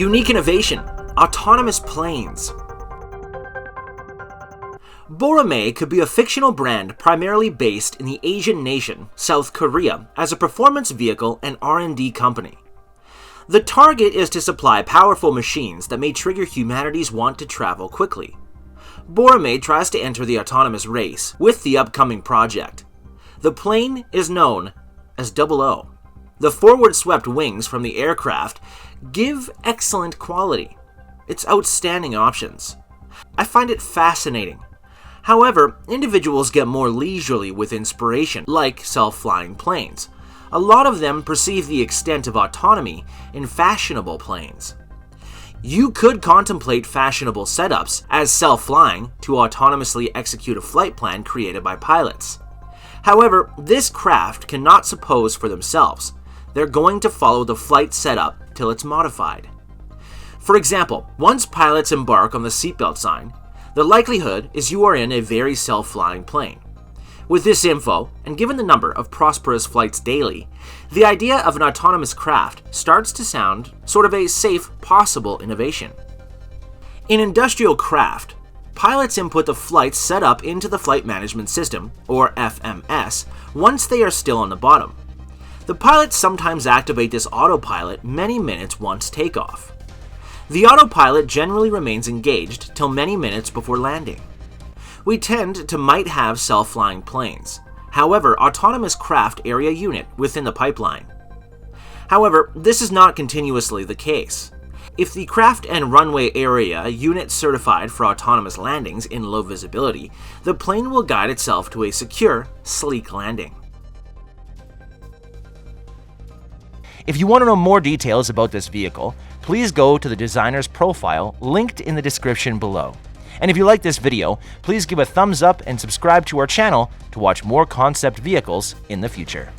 Unique innovation: autonomous planes. Boramae could be a fictional brand primarily based in the Asian nation, South Korea, as a performance vehicle and R&D company. The target is to supply powerful machines that may trigger humanity's want to travel quickly. Boramae tries to enter the autonomous race with the upcoming project. The plane is known as 00. The forward-swept wings from the aircraft give excellent quality. It's outstanding options. I find it fascinating. However, individuals get more leisurely with inspiration, like self-flying planes. A lot of them perceive the extent of autonomy in fashionable planes. You could contemplate fashionable setups as self-flying to autonomously execute a flight plan created by pilots. However, this craft cannot suppose for themselves. They're going to follow the flight setup till it's modified. For example, once pilots embark on the seatbelt sign, the likelihood is you are in a very self-flying plane. With this info, and given the number of prosperous flights daily, the idea of an autonomous craft starts to sound sort of a safe, possible innovation. In industrial craft, pilots input the flight setup into the flight management system, or FMS, once they are still on the bottom. The pilots sometimes activate this autopilot many minutes once takeoff. The autopilot generally remains engaged till many minutes before landing. We tend to might have self-flying planes. However, autonomous craft area unit within the pipeline. However, this is not continuously the case. If the craft and runway area unit certified for autonomous landings in low visibility, the plane will guide itself to a secure, sleek landing. If you want to know more details about this vehicle, please go to the designer's profile linked in the description below. And if you like this video, please give a thumbs up and subscribe to our channel to watch more concept vehicles in the future.